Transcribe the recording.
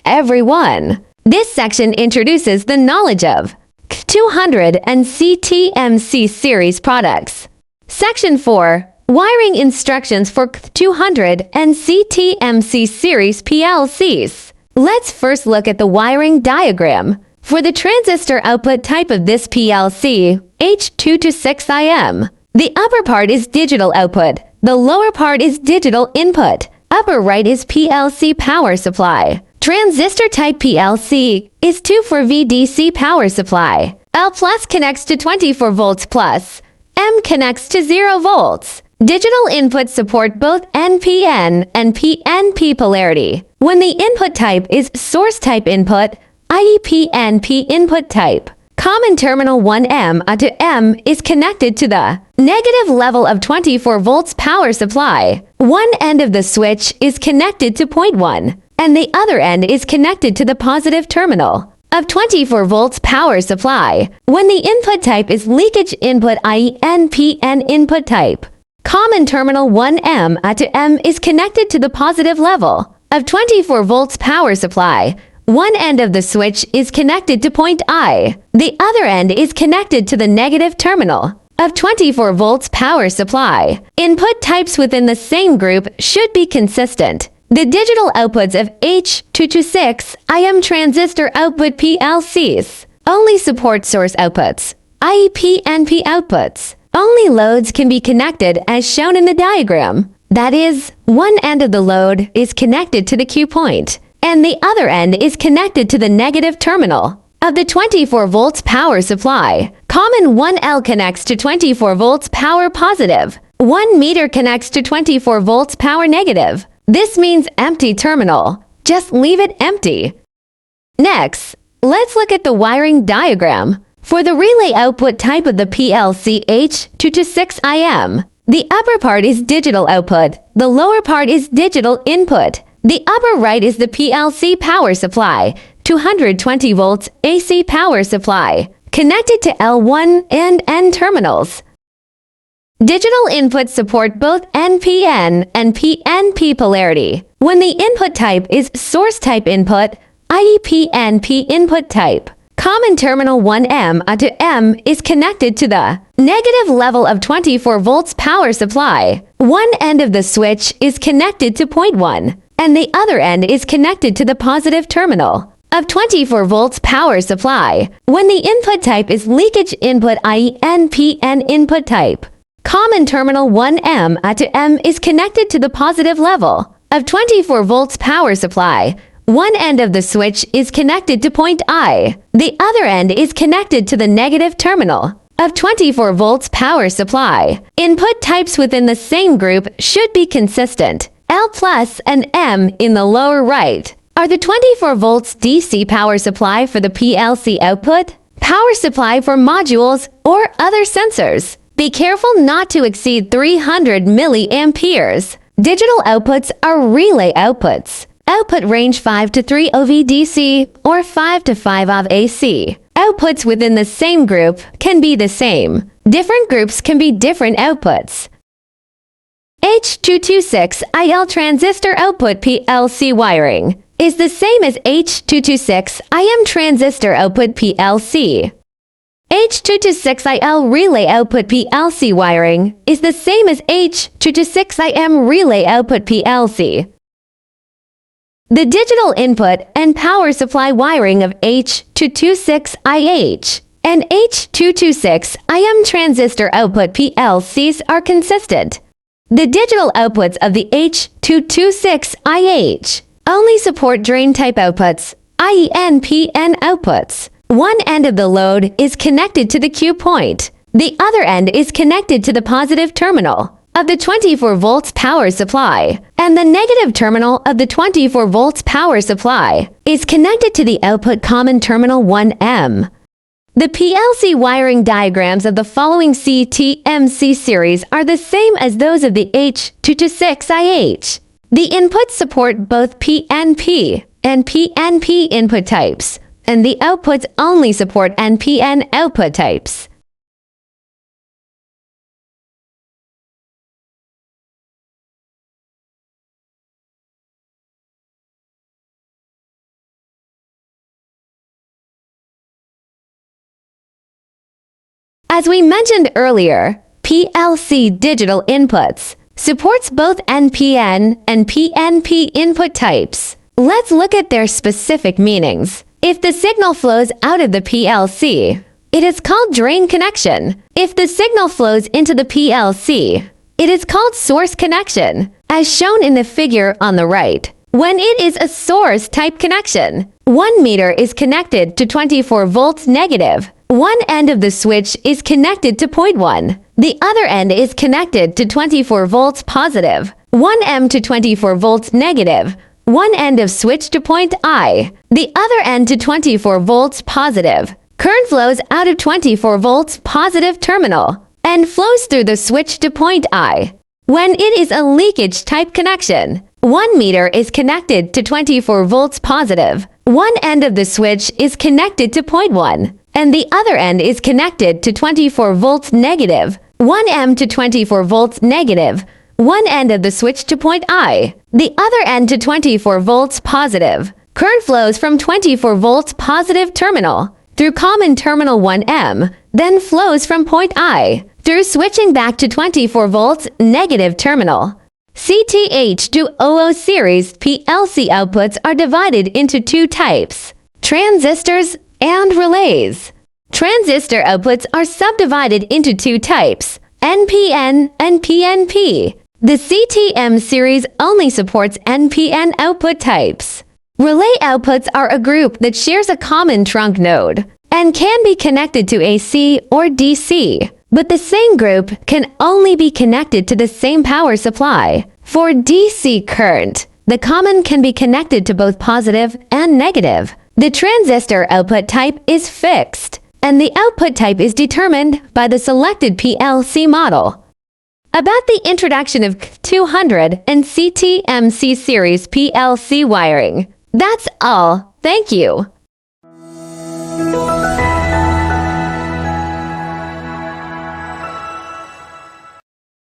everyone! This section introduces the knowledge of CTH200 and CTMC series products. Section 4. Wiring instructions for CTH200 and CTMC series PLCs. Let's first look at the wiring diagram. For the transistor output type of this PLC, H226IM, the upper part is digital output, the lower part is digital input. Upper right is PLC power supply. Transistor type PLC is 2 for VDC power supply. L plus connects to 24 volts plus. M connects to 0 volts. Digital inputs support both NPN and PNP polarity. When the input type is source type input, i.e. PNP input type, common terminal 1M to M is connected to the negative level of 24 volts power supply. One end of the switch is connected to point 1, and the other end is connected to the positive terminal of 24 volts power supply. When the input type is leakage input, i.e. NPN input type, common terminal 1M to M is connected to the positive level of 24 volts power supply. One end of the switch is connected to point I. The other end is connected to the negative terminal of 24 volts power supply. Input types within the same group should be consistent. The digital outputs of H226IM transistor output PLCs only support source outputs, i.e. PNP outputs. Only loads can be connected as shown in the diagram. That is, one end of the load is connected to the Q point, and the other end is connected to the negative terminal of the 24 volts power supply. Common 1L connects to 24 volts power positive. 1 meter connects to 24 volts power negative. This means empty terminal. Just leave it empty. Next, let's look at the wiring diagram. For the relay output type of the PLC H226IM, the upper part is digital output, the lower part is digital input. The upper right is the PLC power supply, 220 volts AC power supply, connected to L1 and N terminals. Digital inputs support both NPN and PNP polarity. When the input type is source type input, i.e. PNP input type, common terminal 1M to M is connected to the negative level of 24 volts power supply. One end of the switch is connected to point 1, and the other end is connected to the positive terminal of 24 volts power supply. When the input type is leakage input, i.e. NPN input type, common terminal 1M to M is connected to the positive level of 24 volts power supply. One end of the switch is connected to point I. The other end is connected to the negative terminal of 24 volts power supply. Input types within the same group should be consistent. L plus and M in the lower right are the 24 volts DC power supply for the PLC output, power supply for modules or other sensors. Be careful not to exceed 300 milliamperes. Digital outputs are relay outputs. Output range 5 to 3 OVDC or 5 to 5 of AC. Outputs within the same group can be the same. Different groups can be different outputs. H226IL transistor output PLC wiring is the same as H226IM transistor output PLC. H226IL relay output PLC wiring is the same as H226IM relay output PLC. The digital input and power supply wiring of H226IH and H226IM transistor output PLCs are consistent. The digital outputs of the H226IH only support drain type outputs, i.e. NPN outputs. One end of the load is connected to the Q point. The other end is connected to the positive terminal of the 24 volts power supply, and the negative terminal of the 24 volts power supply is connected to the output common terminal 1M. The PLC wiring diagrams of the following CTMC series are the same as those of the H226IH. The inputs support both PNP and PNP input types, and the outputs only support NPN output types. As we mentioned earlier, PLC digital inputs supports both NPN and PNP input types. Let's look at their specific meanings. If the signal flows out of the PLC, it is called drain connection. If the signal flows into the PLC, it is called source connection, as shown in the figure on the right. When it is a source type connection, one meter is connected to 24 volts negative. One end of the switch is connected to point 1. The other end is connected to 24 volts positive. 1M to 24 volts negative. One end of switch to point I. The other end to 24 volts positive. Current flows out of 24 volts positive terminal and flows through the switch to point I. When it is a leakage type connection, one meter is connected to 24 volts positive. One end of the switch is connected to point 1, and the other end is connected to 24 volts negative. 1M to 24 volts negative. One end of the switch to point I. The other end to 24 volts positive. Current flows from 24 volts positive terminal through common terminal 1M, then flows from point I through switching back to 24 volts negative terminal. CTH200 series PLC outputs are divided into two types: transistors and relays. Transistor outputs are subdivided into two types: NPN and PNP. The CTM series only supports NPN output types. Relay outputs are a group that shares a common trunk node and can be connected to AC or DC, but the same group can only be connected to the same power supply. For DC current, the common can be connected to both positive and negative. The transistor output type is fixed, and the output type is determined by the selected PLC model. About the introduction of CTH200 and CTMC series PLC wiring. That's all. Thank you.